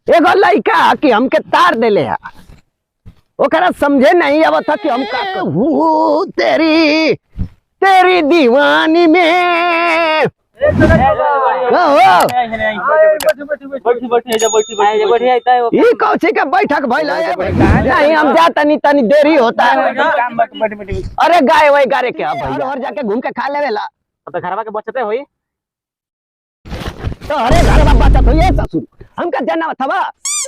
एगो लड़का कि हमके तार देले है, ओकरा समझे नहीं अब था कि हम का कहूं तेरी तेरी दीवानी में। कौची के बैठक भइल है? नहीं हम जाता नहीं, तनी देरी होता है। अरे गाय वही गारे क्या भाई, और जाके घूम के खा लेवेला तो घरवा के बचते होई। तो अरे घर में बचत हुई है ससुर, हमका जानना थवा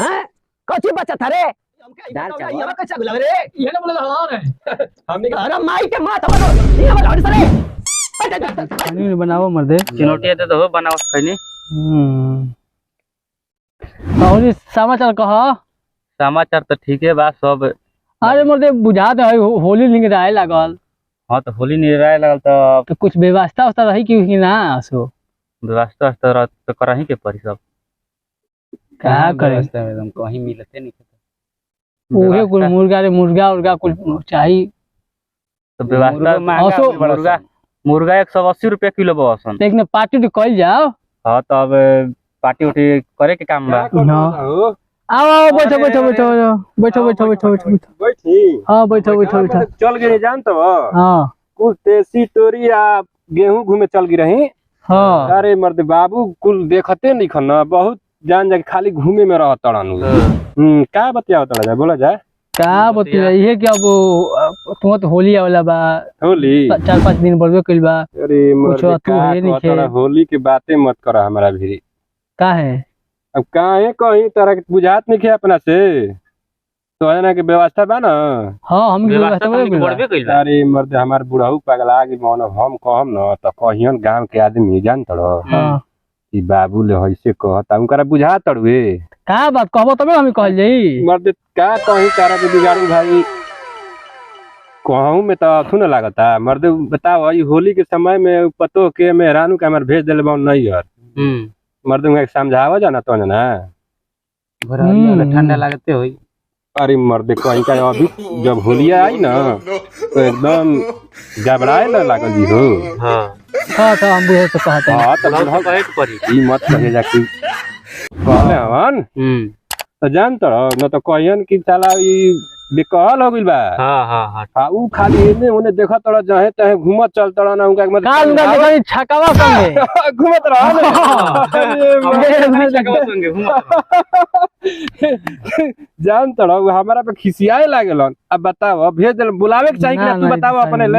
हैं? कौची बचत रे? दाल चावल ये कैसा गुलाब रे? ये ना बोले हां रे हमने अरे माई के माथा बनो ये वाला सरे नहीं बनाओ मर्दे चिनोटी दे दो बनाओ खैनी। और समाचार कह। समाचार तो ठीक है बा सब। अरे मर्दे बुझा दे होली लिंग राय लागल। हां तो होली नहीं राय लागल तो कुछ व्यवस्था उस्ता रही कि ना? सो व्यवस्था तो करही के पड़ी सब। क्या करे एकदम कहीं मिलते नहीं ओहे कुल मुर्गा उर्गा कुल चाहिए तो व्यवस्था। मुर्गा 180 रुपया किलो बसन। एक ने पार्टी तो कल जाओ। हाँ तो अब पार्टी उठी करे के काम बा। आओ बैठो बैठो बैठो बैठो बैठो बैठो बैठो बैठी। हाँ बैठो बैठो बैठो चल गए जान तो हाँ कुल तेसी तोरी आ गेहूं घूमे चल गई रही। हाँ अरे मर्द बाबू कुल देखते नहीं खन बहुत जान जाके खाली घूमे में रह तड़न। क्या बतिया तड़ा बोला जाए क्या बतिया ये क्या वो तुम तो होली वाला बा। होली 4-5 दिन बढ़बे कइल बा। अरे मर्द होली के बातें मत करा हमारा भी। का है अब काहे कहीं तरह के बुझात नहीं किया अपना से तो है ना कि व्यवस्था बा ना। हाँ हम व्यवस्था बढ़बे कइल बा। अरे मर्द हमार बुढ़ऊ पगला गेल मानो हम कहम ना तो कहियन गांव के आदमी जान तड़ो कि बाबू ले ऐसे कहता उनकरा बुझा तड़वे। का बात कहबो तबे हम कहल जाई। मर्द का कहीं तारा के बिगाड़ू भाई कहूं में तो अथु न लागता। मर्द बताओ ई होली के समय में पतो के मेहरानू के हमार भेज देले बा नहीं यार। मर्द उनका समझावा जाना तो ना ठंडा लागते होई। अरे मर्द कहीं का अभी जब होलिया आई ना तो एकदम घबराए न लागल जी हो। हाँ तो हम बुझे तो कहते हैं। हाँ तो कहे के पड़ी ई मत कहे जाके कहले हवन तो जान तो न तो कहियन कि साला ई बेकहल हो गइल बा। हां ऊ खाली एने ओने देखत तड़ जहे तहे घूमत चल तड़ ना उनका मत का उनका देखा छकावा संगे घूमत रह जान तड़ हमारा पे खिसियाए लागलन। अब बताओ भेज दे बुलावे के चाहिए कि तू बताओ अपने ले।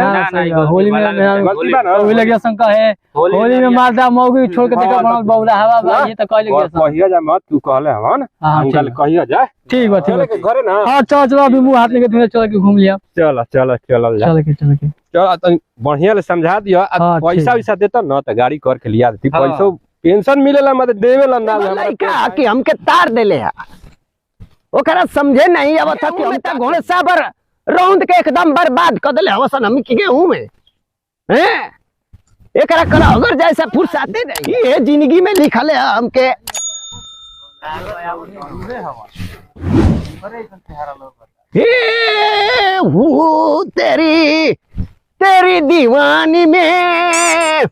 होली में गलती बा ना होली लगे शंका है होली में मारदा मौगी छोड़ के देखा बनल बौला हवा बा ये तो कहले के कहिया जा मत तू कहले हवन उनका कहिया जा। ठीक बा घरे ना। हां चल चल अभी मुंह हाथ लेके तुम्हें चल के घूम लिया। चल चल चल जा चल के चल बढ़िया ले समझा दियो। पैसा वैसा देता ना तो गाड़ी कर के लिया देती। पैसा पेंशन मिलेला मत देवेला ना लड़का कि हमके तार देले है, ओकरा समझे नहीं अब था कि हम त घोड़े साबर रौंद के एकदम बर्बाद कर देले हवसन हम की गेहूं में हैं। एकरा करा अगर जैसे फुर्सते नहीं ये जिंदगी में लिखल है हमके। हे वो तेरी तेरी दीवानी में।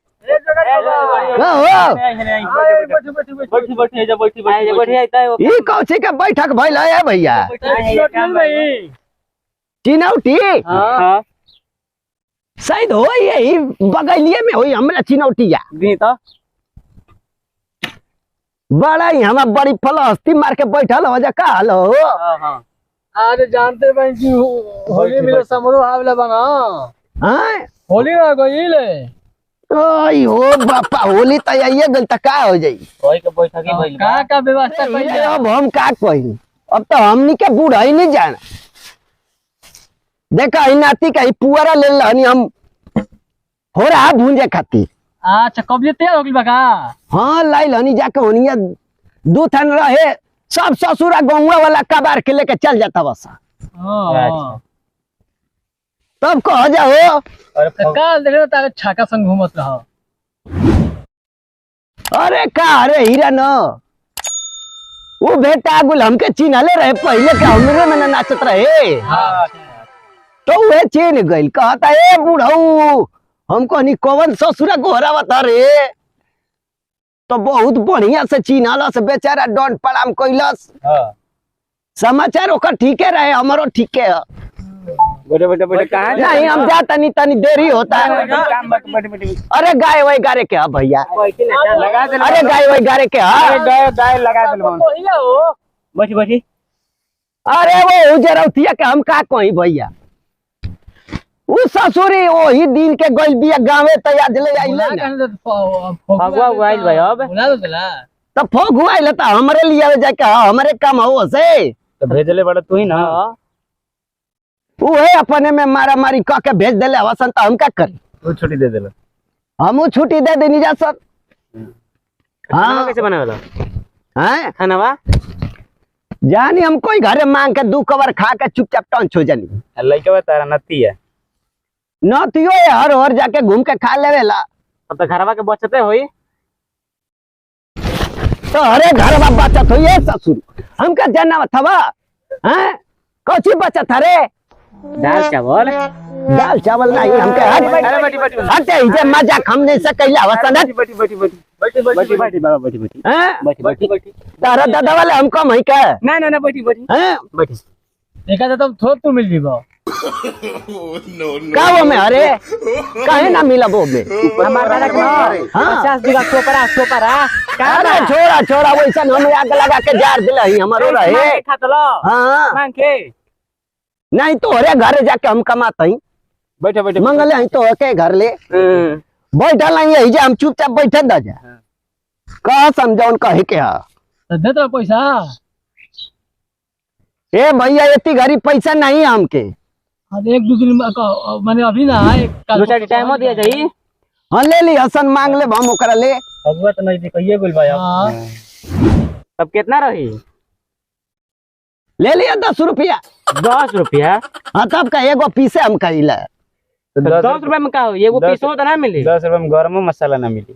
कौची के बैठक भइल है भैया? चिनौटी शायद हो यही बगलिए में हुई हमरा चिनौटिया बड़ा ही हमारा बड़ी फलस्ती मार के बैठल हो जा का हलो। अरे जानते भाई जी होली में समारोह आवेला बना हैं होली ना गइले ओई हो बापा होली त आइए गल त का हो जाई कोई के बैठक ही भइल बा। का व्यवस्था कइले अब हम का कही अब तो हमनी के बूढ़ ही नहीं जाना। देखा ही नाती का ही पुअरा ले लहनी हम हो रहा भूंजे खाती। अच्छा कबले तैयार हो गइल बा का? हाँ लाई लहनी जाके होनिया दू थन रहे सब ससुरा गौवा वाला कबार के लेके चल जाता बस। तब कह जाओ काल देख रहा छाका संग घूमत रहा। अरे का अरे हीरा न वो बेटा गुल हमके चिन्हले रहे पहले के हमरे में नाचत रहे। तो वे चिन्ह गइल कहता ए बुढ़ऊ हमको नहीं कौन ससुरा गोहरा बता रे तो बहुत बढ़िया से चिन्हलस बेचारा डॉन पड़ाम कैलस। समाचार ओकर ठीके रहे, हमारो ठीके है। बेटे बेटे बेटे कहाँ नहीं हम जा तनी तनी देरी होता है। अरे गाय वही गारे के है भैया, लगा दे। अरे गाय वही गारे के है। गाय लगा दे। बैठी बैठी। अरे वो उजरौतिया के हम का कही भैया, उ ससुरी वही दिन के गइल बिया गावे त याद ले आइले ना। फगुआ उगाइल भाई अब त फोग हुआइल त हमरे लिए जाके हमरे काम हो से तो भेजले बड़ा तू ही ना। उहे अपने में मारा मारी क के भेज देले हवसन त हम का करी। तू छुट्टी दे देला। हमू छुट्टी दे देनी जा सर। खाना कैसे बनावेला? हैं खानावा जानी हम कोई घरे मांग के 2 कवर खा के चुपचाप टंच हो जानी। लइका तारा नती है नतियो हर हर जाके घूम के खा लेवेला। अब तो घरवा के बचते होई। तो अरे घर में बचत हुई ससुर हमका जानना थवा हैं कौची बचत हरे। दाल चावल दाल चावल नहीं हमके हट जे मजाक हमने से कैला वसन बैठी बैठी बैठी बैठी बैठी बैठी बाबा बैठी बैठी हैं बैठी बैठी बैठी तारा दादा वाले हम कम है का ना ना ना बैठी बैठी हैं बैठी। देखा तो थोड़ तू मिल जीबो का वो में अरे काहे ना मिला वो में हमार दादा के हाँ। 50 बीघा सोपरा अरे छोड़ा छोड़ा वैसा हम आग लगा के जार दिला ही हमारो रहे खा तो लो हाँ मांग के। नहीं तो अरे घर जाके हम कमाते ही बैठे बैठे मंगल ही तो के घर ले बैठल नहीं है जे हम चुपचाप बैठे द जा कह समझौन कहे के हा तो दे तो पैसा। ए भैया इतनी घड़ी पैसा नहीं है हमके। अरे 1-2 दिन माने अभी ना दो चार टाइम दिया जाई। हाँ ले ली हसन मांग ले हम ओकरा ले। फगुआ तो नहीं दे कहिए बोल भाई अब कितना रही? ले लिया 10 रुपया। 10 रुपया? हाँ तब का एगो पीसे हम कहिला। तो 10 रुपया में का हो? एगो पीसो तो ना मिली। 10 रुपए में गरम मसाला ना मिली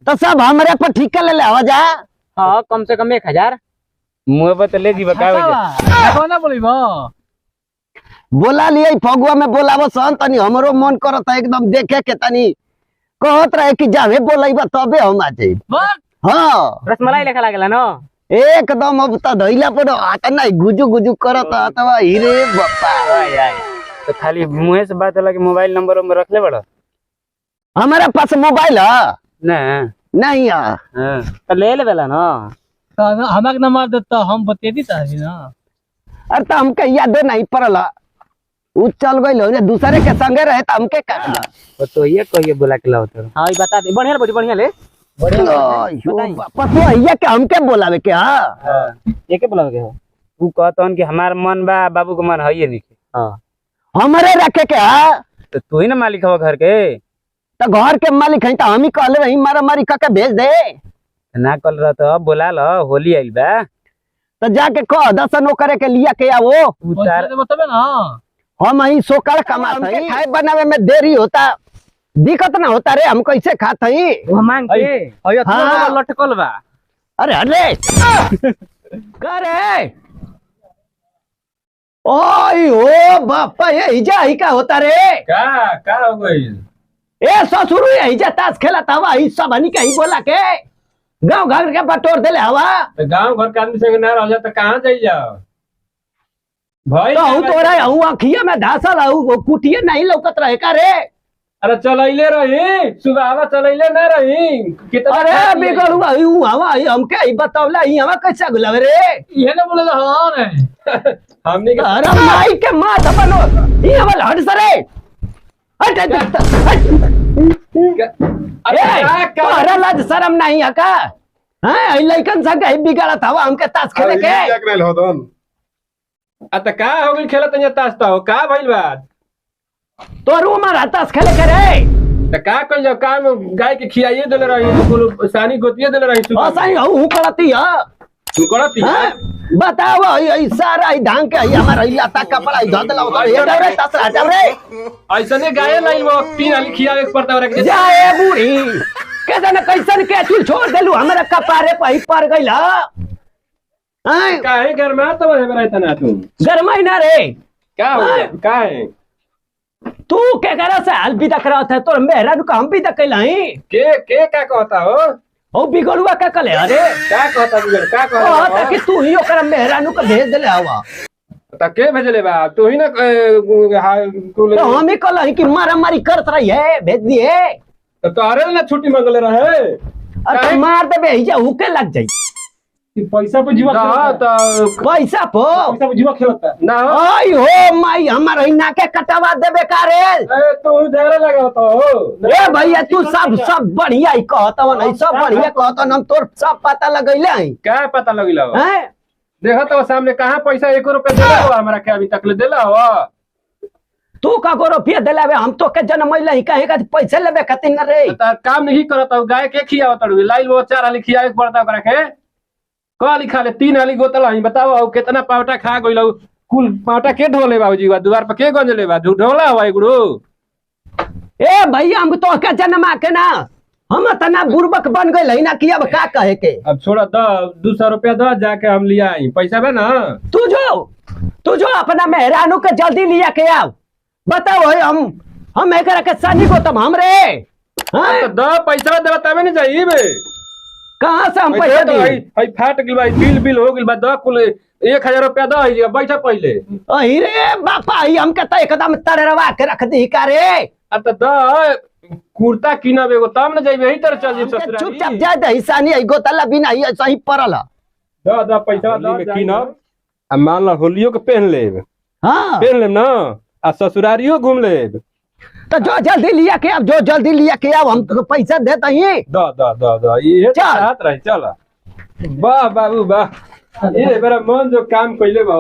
तो सब हमरे पर ठीक ले ले हो जा। हाँ कम से कम 1000 मुँह पर तो ले जीवा का ना बोलीबो बोला लिए फगुआ में बोलावो सन तनी हमरो मन करत है एकदम देखे के तनी कहत रहे कि जावे बोलाइबा तबे हम आ जाई। हाँ रसमलाई लेखा लागला ना एकदम अब त धइला पर आता नहीं गुजु गुजु करत अथवा हिरे बप्पा। तो खाली मुँह से बात है कि मोबाइल नंबर में रख ले बड़ा। हमारे पास मोबाइल है ना नहीं है तो ले लेला ना। हमारे नंबर देता हम बते दी था ना। अरे तो हमके याद नहीं पड़ला उ चल गई दूसरे के संगे रहे तो हमके करना तो ये कहिए बोला के लाओ तो। हाँ ये बता दे बढ़िया ले बढ़िया ले पतो ये के हमके बोलावे के हां ये के बोलावे के हो? तू कहतन कि हमार मन बा बाबू के मन है नहीं। हाँ हमारे रखे के हां तो तू ही ना मालिक हो घर के। तो घर के मालिक है तो हम ही कहले रही मारा मारी के भेज दे ना कल रहा तो बोला लो होली आइल बा तो जाके कह दसन करे के लिया के आवो बताबे ना हम ही सोकर कमाते हैं खाए बनावे में देरी होता दिक्कत ना होता रे हम कैसे खाते हैं वो मांग के हाँ। लटकल बा। अरे अरे करे ओय ओ बापा ये हिजा ही का होता रे का हो गई। ए ससुर ये हिजा ताश खेला था ही सब हनी के ही बोला के गांव घर के बटोर देले हवा गांव घर के आदमी संग ना रह जा तो कहां जाई जाओ भाई तो हूं तोरा हूं अखिया में धासल हूं कुटिए नहीं लौकत रहे का रे। अरे चलैले रही सुबह आवा चलैले ना रही कितना अरे बिगड़ हुआ हूं हवा हमके ही बतावला ही हवा कैसे गुलावे रे ये ना बोले हां ने हमने के अरे माई के माथ बनो ही हवा हट सरे हट हट अरे लाज शर्म नहीं है का हां लइकन संग ही बिगड़ा था हमके ताश खेले के अत का हो गई खेलत न ताश तो का भइल बात तो रू मारा ताश खेले के रे त का कइल जा काम गाय के खियाइए देले रही कुल सानी गोतिए देले रही सुबह असाई हूं करती है तू करती हां बताओ ई सारा ई ढंग के हमारा इलाका कपड़ा ई धदला उधर ये डरे ताश हटा रे ऐसने गाय लाइल वो 3 आली खियावे के पड़ता रे जाए बूढ़ी कैसे न कैसन के चूल छोड़ देलू हमरा कपारे पे पड़ गइल हां काहे घर में तो है तना तू गरमाई ना रे का हो गया काहे तू के करा से हाल भी देख रहा था तो मेहरा नु हम भी देख लाई के का कहता हो ओ बिगड़ुआ का कले अरे का कहता बिगड़ का कहता कहता कि तू ही ओकरा मेहरानू के भेज देले हवा त के भेजले बा तू ही ना तो हम ही कहल कि मारा मारी करत रही है भेज दिए तोरे ना छुट्टी मांगले रहे और मार देबे ही जा हुके लग जाई पैसा पे जीवा पैसा पो पैसा पे जीवा खेलता ना हो ओय हो माई हमर हिना के कटवा देबे का रे ए तू झगड़ा लगा तो हो ए भैया तू सब बढ़िया ही कहतव नहीं सब बढ़िया कहतव हम तोर सब पता लगैले हई क्या पता लगिला हो हैं देखा तो सामने कहाँ पैसा 1 रुपया देला हो हमरा के अभी तक ले देला हो तू का को रुपया दिलावे हम तो के जनमैले ही कहे का पैसे लेबे खातिर न रे त काम नहीं करत हो गाय के खियावत तड़वे लाइल वो 4 हाली खियावे पड़ता ओकरा के काली खा ले 3 हाली गोतल हई बताओ हो कितना पावटा खा गइल कुल पावटा के ढोले बाबूजी बा दुआर पर के गंजले बा ढोला हो गुरु ए भैया हम तो के जन्मा के ना हम तना बुर्बक बन गइल है ना कि अब का कहे के अब छोड़ा 200 रुपया द जाके हम लिया आई पैसा बा ना तू जो अपना मेहरानू के जल्दी लिया के आओ बताओ हम एकरा के सानी को तम हमरे तो द पैसा देबा तबे नहीं जाई बे कहां से हम पैसा दी हई फाट गेल भाई बिल हो गेल बा द कुल 1000 रुपया द हई बैठा पहले अहि रे बापा ही हमके त एकदम तड़रवा के रख दी का रे अब तो द कुर्ता किनब एगो तब न जाइबे यही तरह चल जी ससुराल चुपचाप जा दे सानी आई गोतला बिना ही सही पड़ल द पैसा द किनब आ मान ला होलियो के पहन लेब हां पहन लेब ना आ ससुरारियो घूम लेब तो जो जल्दी लिया के अब जो जल्दी लिया के अब हम तो पैसा देते ही द ये चल। हाथ रही चल वाह बाबू वाह ये मेरा मन जो काम कइले बा